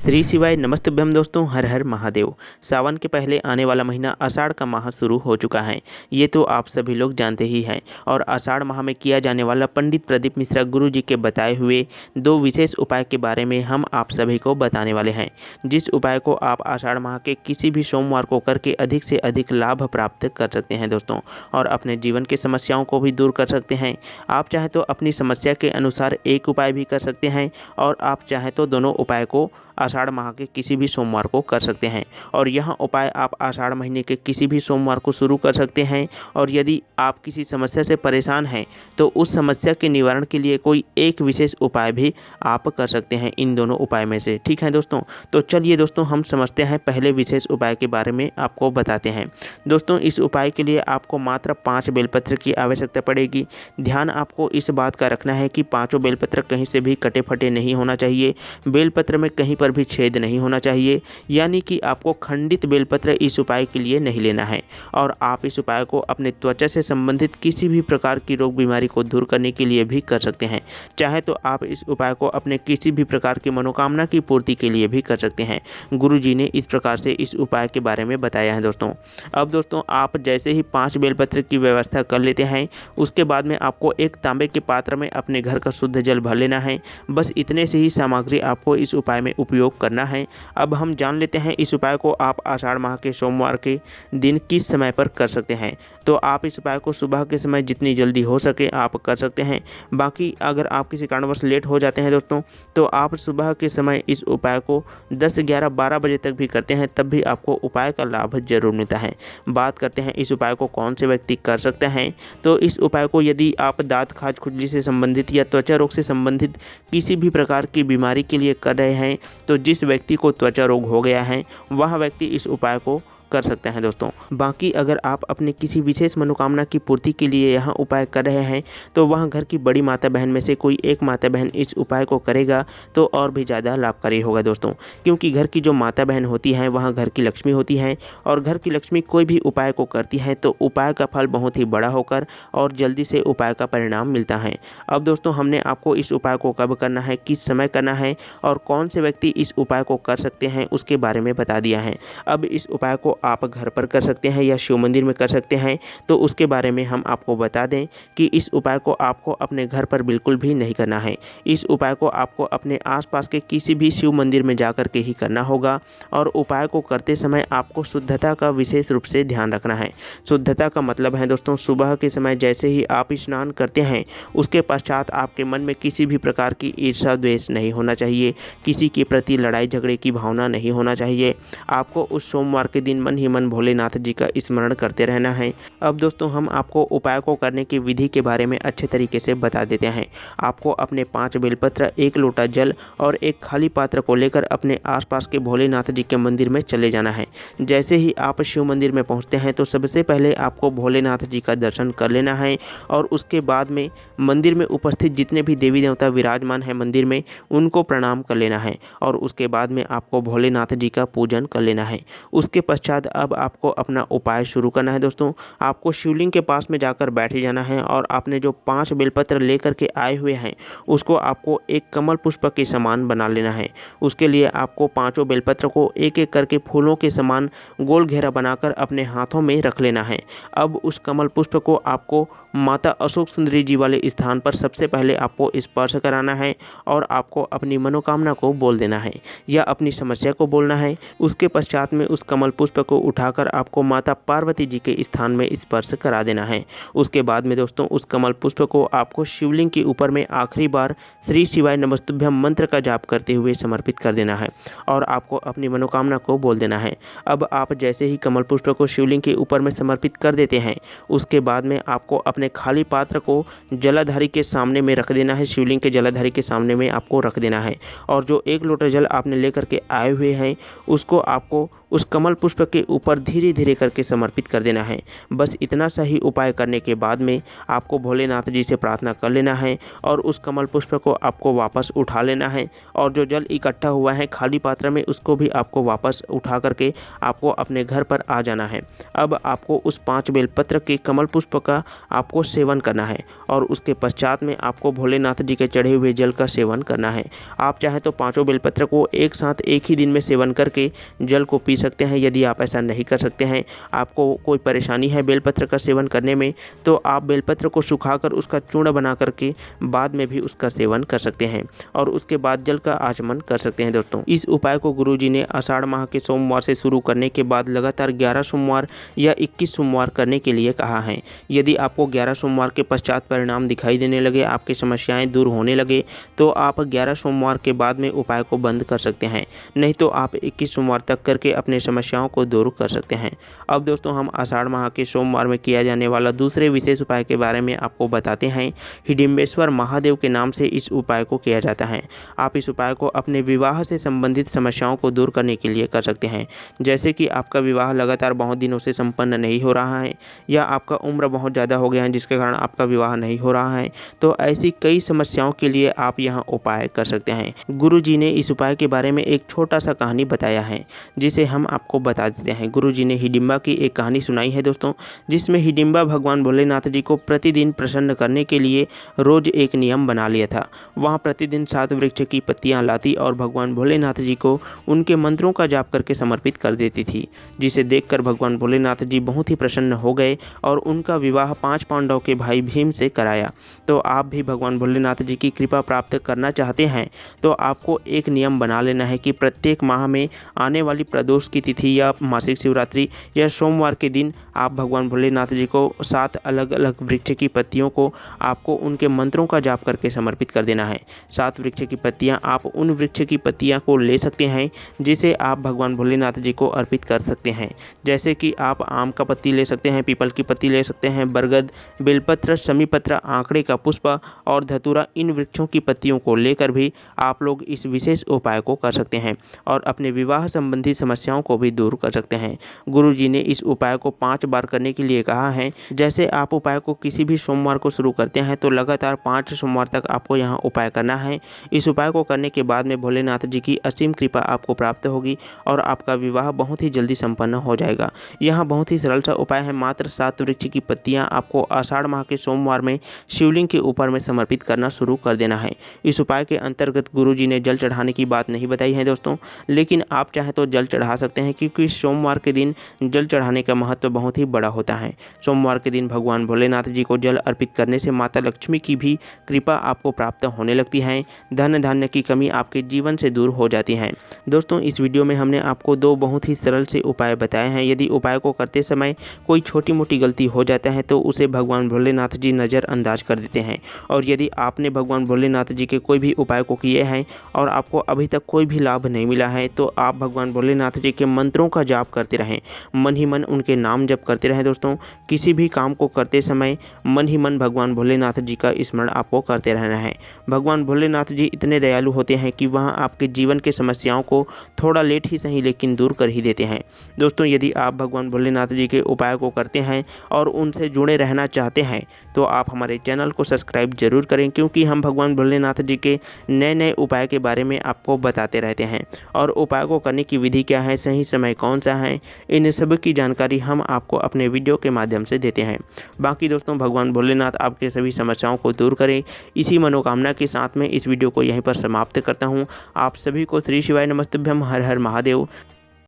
श्री शिवाय नमस्तुभ्यम दोस्तों, हर हर महादेव। सावन के पहले आने वाला महीना आषाढ़ का माह शुरू हो चुका है। ये तो आप सभी लोग जानते ही हैं। और आषाढ़ माह में किया जाने वाला पंडित प्रदीप मिश्रा गुरु जी के बताए हुए 2 विशेष उपाय के बारे में हम आप सभी को बताने वाले हैं, जिस उपाय को आप आषाढ़ माह के किसी भी सोमवार को करके अधिक से अधिक लाभ प्राप्त कर सकते हैं दोस्तों, और अपने जीवन की समस्याओं को भी दूर कर सकते हैं। आप चाहे तो अपनी समस्या के अनुसार एक उपाय भी कर सकते हैं, और आप चाहे तो दोनों उपाय को आषाढ़ माह के किसी भी सोमवार को कर सकते हैं। और यह उपाय आप आषाढ़ महीने के किसी भी सोमवार को शुरू कर सकते हैं। और यदि आप किसी समस्या से परेशान हैं तो उस समस्या के निवारण के लिए कोई एक विशेष उपाय भी आप कर सकते हैं इन दोनों उपाय में से। ठीक है दोस्तों, तो चलिए दोस्तों हम समझते हैं पहले विशेष उपाय के बारे में आपको बताते हैं। दोस्तों, इस उपाय के लिए आपको मात्र 5 बेलपत्र की आवश्यकता पड़ेगी। ध्यान आपको इस बात का रखना है कि 5 बेलपत्र कहीं से भी कटे फटे नहीं होना चाहिए। बेलपत्र में कहीं पर भी छेद नहीं होना चाहिए, यानी कि आपको खंडित बेलपत्र इस उपाय के लिए नहीं लेना है। और आप इस उपाय को अपने त्वचा से संबंधित किसी भी प्रकार की रोग बीमारी को दूर करने के लिए भी कर सकते हैं। चाहे तो आप इस उपाय को अपने किसी भी प्रकार की मनोकामना की पूर्ति के लिए भी कर सकते हैं। गुरु जी ने इस प्रकार से इस उपाय के बारे में बताया है दोस्तों। अब दोस्तों, आप जैसे ही 5 बेलपत्र की व्यवस्था कर लेते हैं, उसके बाद में आपको एक तांबे के पात्र में अपने घर का शुद्ध जल भर लेना है। बस इतने से ही सामग्री आपको इस उपाय में उपयोग करना है। अब हम जान लेते हैं इस उपाय को आप आषाढ़ माह के सोमवार के दिन किस समय पर कर सकते हैं। तो आप इस उपाय को सुबह के समय जितनी जल्दी हो सके आप कर सकते हैं। बाकी अगर आप किसी कारणवश लेट हो जाते हैं दोस्तों, तो आप सुबह के समय इस उपाय को 10, 11, 12 बजे तक भी करते हैं, तब भी आपको उपाय का लाभ जरूर मिलता है। बात करते हैं इस उपाय को कौन से व्यक्ति कर सकते हैं। तो इस उपाय को यदि आप दांत खाज खुजली से संबंधित या त्वचा रोग से संबंधित किसी भी प्रकार की बीमारी के लिए कर रहे हैं, तो जिस व्यक्ति को त्वचा रोग हो गया है वह व्यक्ति इस उपाय को कर सकते हैं दोस्तों। बाकी अगर आप अपने किसी विशेष मनोकामना की पूर्ति के लिए यह उपाय कर रहे हैं, तो वह घर की बड़ी माता बहन में से कोई एक माता बहन इस उपाय को करेगा तो और भी ज़्यादा लाभकारी होगा दोस्तों। क्योंकि घर की जो माता बहन होती हैं वह घर की लक्ष्मी होती हैं, और घर की लक्ष्मी कोई भी उपाय को करती है तो उपाय का फल बहुत ही बड़ा होकर और जल्दी से उपाय का परिणाम मिलता है। अब दोस्तों, हमने आपको इस उपाय को कब करना है, किस समय करना है और कौन से व्यक्ति इस उपाय को कर सकते हैं उसके बारे में बता दिया है। अब इस उपाय को आप घर पर कर सकते हैं या शिव मंदिर में कर सकते हैं, तो उसके बारे में हम आपको बता दें कि इस उपाय को आपको अपने घर पर बिल्कुल भी नहीं करना है। इस उपाय को आपको अपने आसपास के किसी भी शिव मंदिर में जाकर के ही करना होगा। और उपाय को करते समय आपको शुद्धता का विशेष रूप से ध्यान रखना है। शुद्धता का मतलब है दोस्तों, सुबह के समय जैसे ही आप स्नान करते हैं उसके पश्चात आपके मन में किसी भी प्रकार की ईर्ष्या द्वेष नहीं होना चाहिए, किसी के प्रति लड़ाई झगड़े की भावना नहीं होना चाहिए। आपको उस सोमवार के दिन मन ही मन भोलेनाथ जी का स्मरण करते रहना है। अब दोस्तों, हम आपको उपाय को करने की विधि के बारे में अच्छे तरीके से बता देते हैं। आपको अपने 5 बेलपत्र, 1 लोटा जल और एक खाली पात्र को लेकर अपने आसपास के भोलेनाथ जी के मंदिर में चले जाना है। जैसे ही आप शिव मंदिर में पहुंचते हैं तो सबसे पहले आपको भोलेनाथ जी का दर्शन कर लेना है, और उसके बाद में मंदिर में उपस्थित जितने भी देवी देवता विराजमान हैं मंदिर में उनको प्रणाम कर लेना है, और उसके बाद में आपको भोलेनाथ जी का पूजन कर लेना है। उसके पश्चात अब आपको अपना उपाय शुरू करना है दोस्तों। आपको शिवलिंग के पास में जाकर बैठ जाना है, और आपने जो 5 बेलपत्र लेकर के आए हुए हैं उसको आपको एक कमल पुष्प के समान बना लेना है। उसके लिए आपको 5 बेलपत्र को एक एक करके फूलों के समान गोल घेरा बनाकर अपने हाथों में रख लेना है। अब उस कमल पुष्प को आपको माता अशोक सुंदरी जी वाले स्थान पर सबसे पहले आपको स्पर्श कराना है, और आपको अपनी मनोकामना को बोल देना है या अपनी समस्या को बोलना है। उसके पश्चात में उस कमल पुष्प को उठाकर आपको माता पार्वती जी के स्थान में स्पर्श करा देना है। उसके बाद में दोस्तों, उस कमल पुष्प को आपको शिवलिंग के ऊपर में आखिरी बार श्री शिवाय नमस्तुभ्यम मंत्र का जाप करते हुए समर्पित कर देना है, और आपको अपनी मनोकामना को बोल देना है। अब आप जैसे ही कमल पुष्प को शिवलिंग के ऊपर में समर्पित कर देते हैं, उसके बाद में आपको अपने खाली पात्र को जलाधारी के सामने में रख देना है। शिवलिंग के जलाधारी के सामने में आपको रख देना है, और जो 1 लोटा जल आपने लेकर के आए हुए हैं उसको आपको उस कमल पुष्प के ऊपर धीरे धीरे करके समर्पित कर देना है। बस इतना सा ही उपाय करने के बाद में आपको भोलेनाथ जी से प्रार्थना कर लेना है और उस कमल पुष्प को आपको वापस उठा लेना है और जो जल इकट्ठा हुआ है खाली पात्र में उसको भी आपको वापस उठा करके आपको अपने घर पर आ जाना है। अब आपको उस 5 बेलपत्र के कमल पुष्प का आपको सेवन करना है और उसके पश्चात में आपको भोलेनाथ जी के चढ़े हुए जल का सेवन करना है। आप चाहें तो 5 बेलपत्र को एक साथ एक ही दिन में सेवन करके जल को पी सकते हैं। यदि आप ऐसा नहीं कर सकते हैं, आपको कोई परेशानी है बेलपत्र का सेवन करने में, तो आप बेलपत्र को सुखाकर उसका चूर्ण बना करके बाद में भी उसका सेवन कर सकते हैं और उसके बाद जल का आचमन कर सकते हैं। दोस्तों, इस उपाय को गुरुजी ने आषाढ़ माह के सोमवार से शुरू करने के बाद लगातार 11 सोमवार या 21 सोमवार करने के लिए कहा है। यदि आपको 11 सोमवार के पश्चात परिणाम दिखाई देने लगे, आपकी समस्याएं दूर होने लगे, तो आप 11 सोमवार के बाद में उपाय को बंद कर सकते हैं, नहीं तो आप 21 सोमवार तक करके अपने समस्याओं को दूर कर सकते हैं। अब दोस्तों, हम आषाढ़ माह के सोमवार में किया जाने वाला दूसरे विशेष उपाय के बारे में आपको बताते हैं। हिडिंबेश्वर महादेव के नाम से इस उपाय को किया जाता है। आप इस उपाय को अपने विवाह से संबंधित समस्याओं को दूर करने के लिए कर सकते हैं। जैसे कि आपका विवाह लगातार बहुत दिनों से संपन्न नहीं हो रहा है या आपका उम्र बहुत ज़्यादा हो गया है जिसके कारण आपका विवाह नहीं हो रहा है, तो ऐसी कई समस्याओं के लिए आप यहाँ उपाय कर सकते हैं। गुरुजी ने इस उपाय के बारे में एक छोटा सा कहानी बताया है जिसे हम आपको बता देते हैं। गुरुजी ने हिडिंबा की एक कहानी सुनाई है दोस्तों, जिसमें हिडिंबा भगवान भोलेनाथ जी को प्रतिदिन प्रसन्न करने के लिए रोज एक नियम बना लिया था। वहाँ प्रतिदिन 7 वृक्ष की पत्तियाँ लाती और भगवान भोलेनाथ जी को उनके मंत्रों का जाप करके समर्पित कर देती थी, जिसे देखकर भगवान भोलेनाथ जी बहुत ही प्रसन्न हो गए और उनका विवाह 5 पांडवों के भाई भीम से कराया। तो आप भी भगवान भोलेनाथ जी की कृपा प्राप्त करना चाहते हैं तो आपको एक नियम बना लेना है कि प्रत्येक माह में आने वाली प्रदोष की तिथि या मासिक शिवरात्रि या सोमवार के दिन आप भगवान भोलेनाथ जी को 7 अलग अलग वृक्ष की पत्तियों को आपको उनके मंत्रों का जाप करके समर्पित कर देना है। 7 वृक्ष की पत्तियां आप उन वृक्ष की पत्तियां को ले सकते हैं जिसे आप भगवान भोलेनाथ जी को अर्पित कर सकते हैं। जैसे कि आप आम का पत्ती ले सकते हैं, पीपल की पत्ती ले सकते हैं, बरगद, बेलपत्र, शमीपत्र, आंकड़े का पुष्प और धतूरा, इन वृक्षों की पत्तियों को लेकर भी आप लोग इस विशेष उपाय को कर सकते हैं और अपने विवाह संबंधी समस्याओं को भी दूर कर सकते हैं। गुरुजी ने इस उपाय को 5 बार करने के लिए कहा है। जैसे आप उपाय को किसी भी सोमवार को शुरू करते हैं तो लगातार 5 सोमवार तक आपको यहाँ उपाय करना है। इस उपाय को करने के बाद में भोलेनाथ जी की असीम कृपा आपको प्राप्त होगी और आपका विवाह बहुत ही जल्दी संपन्न हो जाएगा। यहाँ बहुत ही सरल सा उपाय है। मात्र 7 वृक्ष की पत्तियाँ आपको आषाढ़ माह के सोमवार में शिवलिंग के ऊपर में समर्पित करना शुरू कर देना है। इस उपाय के अंतर्गत गुरुजी ने जल चढ़ाने की बात नहीं बताई है दोस्तों, लेकिन आप चाहें तो जल चढ़ा सकते हैं क्योंकि सोमवार के दिन जल चढ़ाने का महत्व बहुत ही बड़ा होता है। सोमवार के दिन भगवान भोलेनाथ जी को जल अर्पित करने से माता लक्ष्मी की भी कृपा आपको प्राप्त होने लगती है। धन धान्य की कमी आपके जीवन से दूर हो जाती है। दोस्तों, इस वीडियो में हमने आपको 2 बहुत ही सरल से उपाय बताए हैं। यदि उपाय को करते समय कोई छोटी मोटी गलती हो जाता है तो उसे भगवान भोलेनाथ जी नज़रअंदाज कर देते हैं और यदि आपने भगवान भोलेनाथ जी के कोई भी उपाय को किए हैं और आपको अभी तक कोई भी लाभ नहीं मिला है तो आप भगवान भोलेनाथ जी के मंत्रों का जाप करते रहें, मन ही मन उनके नाम जप करते रहें। दोस्तों, किसी भी काम को करते समय मन ही मन भगवान भोलेनाथ जी का स्मरण आपको करते रहना है। भगवान भोलेनाथ जी इतने दयालु होते हैं कि वह आपके जीवन के समस्याओं को थोड़ा लेट ही सही लेकिन दूर कर ही देते हैं। दोस्तों, यदि आप भगवान भोलेनाथ जी के उपाय को करते हैं और उनसे जुड़े रहना चाहते हैं तो आप हमारे चैनल को सब्सक्राइब जरूर करें, क्योंकि हम भगवान भोलेनाथ जी के नए नए उपाय के बारे में आपको बताते रहते हैं और उपाय को करने की विधि क्या है, सही समय कौन सा है, इन सब की जानकारी हम आपको अपने वीडियो के माध्यम से देते हैं। बाकी दोस्तों, भगवान भोलेनाथ आपके सभी समस्याओं को दूर करें, इसी मनोकामना के साथ में इस वीडियो को यहीं पर समाप्त करता हूँ। आप सभी को श्री शिवाय नमस्तुभ्यम, हर हर महादेव।